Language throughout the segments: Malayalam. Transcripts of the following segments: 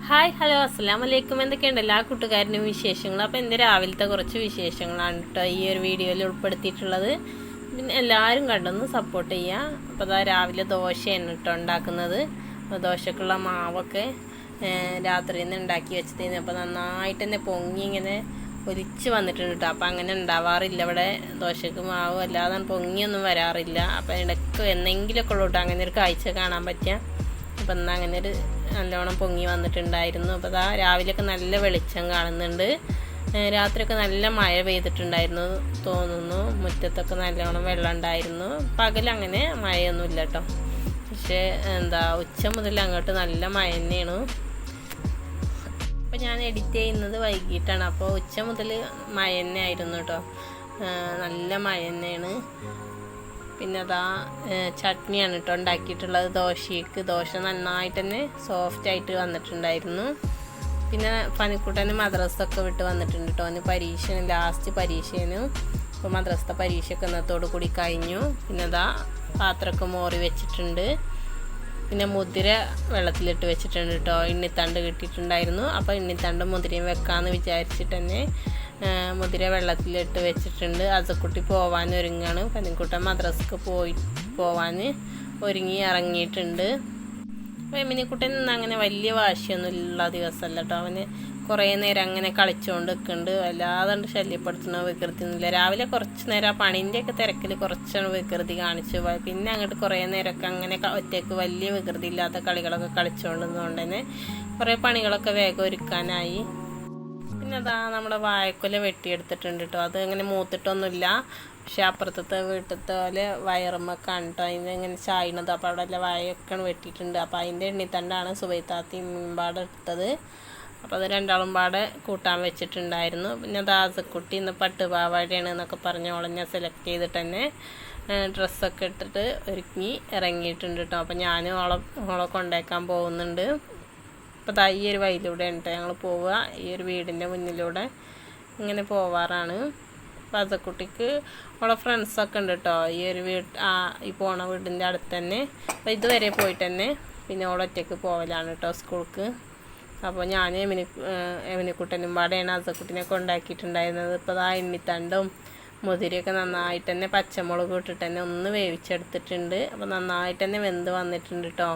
ഹായ് ഹലോ അസ്സലാമു അലൈക്കും. എന്തൊക്കെയുണ്ട് എല്ലാ കൂട്ടുകാരനും വിശേഷങ്ങൾ? അപ്പോൾ എൻ്റെ രാവിലത്തെ കുറച്ച് വിശേഷങ്ങളാണ് കേട്ടോ ഈ ഒരു വീഡിയോയിൽ ഉൾപ്പെടുത്തിയിട്ടുള്ളത്. പിന്നെ എല്ലാവരും കണ്ടൊന്ന് സപ്പോർട്ട് ചെയ്യുക. അപ്പോൾ അതാ രാവിലെ ദോശയാണ് കേട്ടോ ഉണ്ടാക്കുന്നത്. അപ്പോൾ ദോശക്കുള്ള മാവൊക്കെ രാത്രിയിൽ നിന്ന് ഉണ്ടാക്കി വെച്ചത്. അപ്പോൾ നന്നായിട്ട് തന്നെ പൊങ്ങി ഇങ്ങനെ ഒലിച്ച് വന്നിട്ടുണ്ട് കേട്ടോ. അപ്പോൾ അങ്ങനെ ഉണ്ടാവാറില്ല ഇവിടെ ദോശക്ക് മാവ് അല്ലാതെ പൊങ്ങിയൊന്നും വരാറില്ല. അപ്പോൾ ഇടയ്ക്ക് എന്തെങ്കിലുമൊക്കെ ഉള്ളൂ കേട്ടോ അങ്ങനെ ഒരു കാഴ്ച കാണാൻ പറ്റുക. അപ്പം എന്നാൽ അങ്ങനെ ഒരു നല്ലോണം പൊങ്ങി വന്നിട്ടുണ്ടായിരുന്നു. അപ്പോൾ അതാ രാവിലെയൊക്കെ നല്ല വെളിച്ചം കാണുന്നുണ്ട്. രാത്രിയൊക്കെ നല്ല മഴ പെയ്തിട്ടുണ്ടായിരുന്നു തോന്നുന്നു. മുറ്റത്തൊക്കെ നല്ലോണം വെള്ളം ഉണ്ടായിരുന്നു. പകലങ്ങനെ മഴയൊന്നുമില്ല കേട്ടോ. പക്ഷേ ഉച്ച മുതൽ അങ്ങോട്ട് നല്ല മഴ തന്നെയാണ്. അപ്പോൾ ഞാൻ എഡിറ്റ് ചെയ്യുന്നത് വൈകിട്ടാണ്. അപ്പോൾ ഉച്ച മുതൽ മഴ തന്നെ ആയിരുന്നു കേട്ടോ. നല്ല മഴ തന്നെയാണ്. പിന്നെ അതാ ചട്നിയാണ് കേട്ടോ ഉണ്ടാക്കിയിട്ടുള്ളത് ദോശയ്ക്ക്. ദോശ നന്നായിട്ട് തന്നെ സോഫ്റ്റായിട്ട് വന്നിട്ടുണ്ടായിരുന്നു. പിന്നെ പനിക്കുട്ടന് മദ്രസൊക്കെ വിട്ട് വന്നിട്ടുണ്ട് കേട്ടോ. അവന് ലാസ്റ്റ് പരീക്ഷേനു. അപ്പോൾ മദ്രസത്തെ പരീക്ഷയൊക്കെ ഇന്നത്തോടു കൂടി കഴിഞ്ഞു. പിന്നെ അതാ പാത്രമൊക്കെ മോറി വെച്ചിട്ടുണ്ട്. പിന്നെ മുതിര വെള്ളത്തിലിട്ട് വെച്ചിട്ടുണ്ട് കേട്ടോ. ഇണ്ണിത്തണ്ട് കിട്ടിയിട്ടുണ്ടായിരുന്നു. അപ്പോൾ ഇണ്ണിത്തണ്ടും മുതിരയും വെക്കാമെന്ന് വിചാരിച്ചിട്ട് തന്നെ മുതിര വെള്ളത്തിലിട്ട് വെച്ചിട്ടുണ്ട്. അസക്കുട്ടി പോവാൻ ഒരുങ്ങാണ്. പനിക്കുട്ടൻ മദ്രസക്ക് പോവാൻ ഒരുങ്ങി ഇറങ്ങിയിട്ടുണ്ട്. അപ്പോൾ എമിനിക്കുട്ടൻ അങ്ങനെ വലിയ വാശിയൊന്നും ഉള്ള ദിവസമല്ല കേട്ടോ. അവന് കുറേ നേരം അങ്ങനെ കളിച്ചുകൊണ്ട് നിൽക്കുന്നുണ്ട്. വല്ലാതെ ശല്യപ്പെടുത്തുന്ന വികൃതിയൊന്നുമില്ല. രാവിലെ കുറച്ച് നേരം ആ പണീൻ്റെയൊക്കെ തിരക്കിൽ കുറച്ചാണ് വികൃതി കാണിച്ചു പോയി. പിന്നെ അങ്ങോട്ട് കുറേ നേരമൊക്കെ അങ്ങനെ ഒറ്റയ്ക്ക് വലിയ വികൃതി ഇല്ലാത്ത കളികളൊക്കെ കളിച്ചുകൊണ്ടിരുന്നതുകൊണ്ട് തന്നെ കുറേ പണികളൊക്കെ വേഗം ഒരുക്കാനായി. പിന്നെ അതാ നമ്മുടെ വാഴക്കൊല വെട്ടിയെടുത്തിട്ടുണ്ട് കേട്ടോ. അത് അങ്ങനെ മൂത്തിട്ടൊന്നുമില്ല. പക്ഷെ അപ്പുറത്തെ വീട്ടിലത്തെ പോലെ വയറുമ്മൊക്കെ കേട്ടോ അതിന് ഇങ്ങനെ ചായണത്. അപ്പോൾ അവിടെ എല്ലാം വാഴയൊക്കെ വെട്ടിയിട്ടുണ്ട്. അപ്പോൾ അതിൻ്റെ എണ്ണിത്തണ്ടാണ് സുബൈത്താത്തി പാടെ എടുത്തത്. അപ്പോൾ അത് രണ്ടാളും പാടെ കൂട്ടാൻ വെച്ചിട്ടുണ്ടായിരുന്നു. പിന്നെ ദാസക്കുട്ടി ഇന്ന് പട്ടുപാവാടയാണ് എന്നൊക്കെ പറഞ്ഞ് ഓളെ ഞാൻ സെലക്ട് ചെയ്തിട്ട് തന്നെ ഡ്രസ്സൊക്കെ ഇട്ടിട്ട് ഒരുങ്ങി ഇറങ്ങിയിട്ടുണ്ട് കേട്ടോ. അപ്പോൾ ഞാനും ഓളെ കൊണ്ടേക്കാൻ പോകുന്നുണ്ട്. അപ്പോൾ ഈ ഒരു വഴിയിലൂടെ ഉണ്ട് ഞങ്ങൾ പോവുക. ഈ ഒരു വീടിൻ്റെ മുന്നിലൂടെ ഇങ്ങനെ പോവാറാണ്. അപ്പോൾ അസക്കുട്ടിക്ക് ഓളെ ഫ്രണ്ട്സൊക്കെ ഉണ്ട് കേട്ടോ ഈ ഒരു ഈ പോണ വീടിൻ്റെ അടുത്ത് തന്നെ. അപ്പോൾ ഇതുവരെ പോയിട്ട് തന്നെ പിന്നെ ഓളൊറ്റയ്ക്ക് പോവലാണ് കേട്ടോ സ്കൂൾക്ക്. അപ്പോൾ ഞാൻ എമിനിക്കുട്ടനും പാടെയാണ് അസക്കുട്ടിനെ കൊണ്ടാക്കിയിട്ടുണ്ടായിരുന്നത്. ഇപ്പോൾ ആ എണ്ണിത്തണ്ടും മുതിരയൊക്കെ നന്നായിട്ട് തന്നെ പച്ചമുളക് ഇട്ടിട്ട് തന്നെ ഒന്ന് വേവിച്ചെടുത്തിട്ടുണ്ട്. അപ്പോൾ നന്നായിട്ട് തന്നെ വെന്ത് വന്നിട്ടുണ്ട് കേട്ടോ.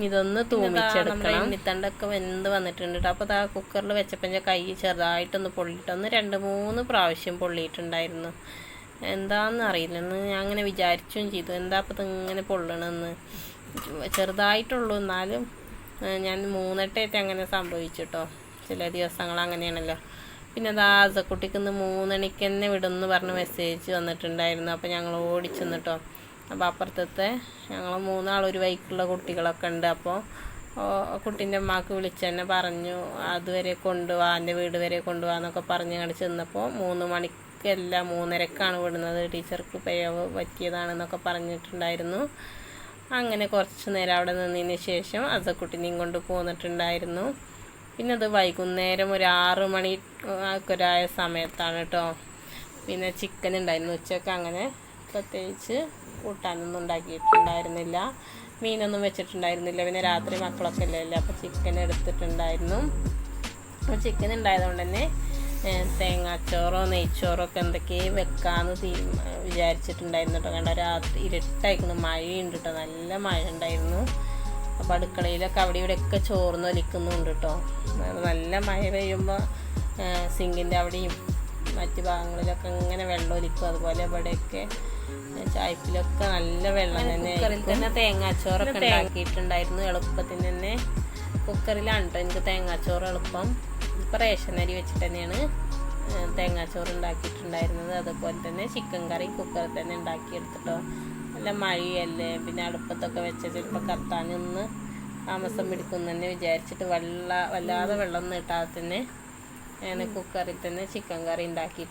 ഇതൊന്ന് തൂമിച്ചെടുക്കണം. എണ്ണിത്തണ്ടൊക്കെ വെന്ത് വന്നിട്ടുണ്ട് കേട്ടോ. അപ്പോൾ ആ കുക്കറിൽ വെച്ചപ്പോൾ എൻ്റെ കൈ ചെറുതായിട്ടൊന്ന് പൊള്ളിയിട്ടൊന്ന് 2-3 പ്രാവശ്യം പൊള്ളിയിട്ടുണ്ടായിരുന്നു. എന്താണെന്ന് അറിയില്ലെന്ന് ഞാൻ അങ്ങനെ വിചാരിച്ചും ചെയ്തു. എന്താ അപ്പോൾ ഇതിങ്ങനെ പൊള്ളണമെന്ന്. ചെറുതായിട്ടുള്ളൂ എന്നാലും ഞാൻ 3 അങ്ങനെ സംഭവിച്ചു കേട്ടോ. ചില ദിവസങ്ങൾ അങ്ങനെയാണല്ലോ. പിന്നെ അത് ആസക്കുട്ടിക്ക് ഇന്ന് 3 മണിക്ക് തന്നെ വിടുമെന്ന് പറഞ്ഞ് മെസ്സേജ് വന്നിട്ടുണ്ടായിരുന്നു. അപ്പോൾ ഞങ്ങൾ ഓടിച്ചെന്ന് കേട്ടോ. അപ്പോൾ അപ്പുറത്തെ ഞങ്ങൾ 3 ആൾ ഒരു വൈക്കുള്ള കുട്ടികളൊക്കെ ഉണ്ട്. അപ്പോൾ കുട്ടീൻ്റെ അമ്മക്ക് വിളിച്ച് തന്നെ പറഞ്ഞു അതുവരെ കൊണ്ടുപോവാ, എൻ്റെ വീട് വരെ കൊണ്ടുപോകാന്നൊക്കെ പറഞ്ഞ് കണ്ട് ചെന്നപ്പോൾ 3 മണിക്കല്ല 3:30ക്കാണ് വിടുന്നത്. ടീച്ചർക്ക് പിഴവ് പറ്റിയതാണെന്നൊക്കെ പറഞ്ഞിട്ടുണ്ടായിരുന്നു. അങ്ങനെ കുറച്ച് നേരം അവിടെ നിന്നതിന് ശേഷം അസക്കുട്ടിനെയും കൊണ്ട് പോന്നിട്ടുണ്ടായിരുന്നു. പിന്നെ അത് വൈകുന്നേരം ഒരു 6 മണി ഒരായ സമയത്താണ് കേട്ടോ. പിന്നെ ചിക്കൻ ഉണ്ടായിരുന്നു. ഉച്ചയ്ക്ക് അങ്ങനെ പ്രത്യേകിച്ച് കൂട്ടാനൊന്നും ഉണ്ടാക്കിയിട്ടുണ്ടായിരുന്നില്ല. മീനൊന്നും വെച്ചിട്ടുണ്ടായിരുന്നില്ല. പിന്നെ രാത്രി മക്കളൊക്കെ ഇല്ലല്ലോ. അപ്പോൾ ചിക്കൻ എടുത്തിട്ടുണ്ടായിരുന്നു. അപ്പോൾ ചിക്കൻ ഉണ്ടായതുകൊണ്ട് തന്നെ തേങ്ങാച്ചോറോ നെയ്ച്ചോറോ ഒക്കെ എന്തൊക്കെയോ വെക്കാമെന്ന് വിചാരിച്ചിട്ടുണ്ടായിരുന്നു കേട്ടോ. കണ്ട രാത്രി ഇരുട്ടായിരിക്കുന്നു. മഴയുണ്ട് കേട്ടോ. നല്ല മഴ ഉണ്ടായിരുന്നു. അപ്പോൾ അടുക്കളയിലൊക്കെ അവിടെ ഇവിടെയൊക്കെ ചോർന്ന് ഒലിക്കുന്നുണ്ട് കേട്ടോ. നല്ല മഴ പെയ്യുമ്പോൾ സിങ്കിൻ്റെ അവിടെയും മറ്റ് ഭാഗങ്ങളിലൊക്കെ ഇങ്ങനെ വെള്ളം ഒലിക്കും. അതുപോലെ ഇവിടെയൊക്കെ ചായപ്പിലൊക്കെ നല്ല വെള്ളം തന്നെ. കുക്കറിൽ തന്നെ തേങ്ങാച്ചോറൊക്കെ ഉണ്ടാക്കിയിട്ടുണ്ടായിരുന്നു. എളുപ്പത്തിന് തന്നെ കുക്കറിലാണ് കേട്ടോ എനിക്ക് തേങ്ങാച്ചോറ് എളുപ്പം. ഇപ്പോൾ റേഷൻ അരി വെച്ചിട്ട് തന്നെയാണ് തേങ്ങാച്ചോറ് ഉണ്ടാക്കിയിട്ടുണ്ടായിരുന്നത്. അതുപോലെ തന്നെ ചിക്കൻ കറി കുക്കറിൽ തന്നെ ഉണ്ടാക്കിയെടുത്തിട്ടോ. നല്ല മഴയല്ലേ. പിന്നെ അടുപ്പത്തൊക്കെ വെച്ച ചിലപ്പോൾ കത്താനൊന്ന് താമസം പിടിക്കും തന്നെ വിചാരിച്ചിട്ട് വല്ലാതെ വെള്ളം നീട്ടാതെ തന്നെ ഞാൻ കുക്കറിൽ തന്നെ ചിക്കൻ കറി ഉണ്ടാക്കിയിട്ടുണ്ട്.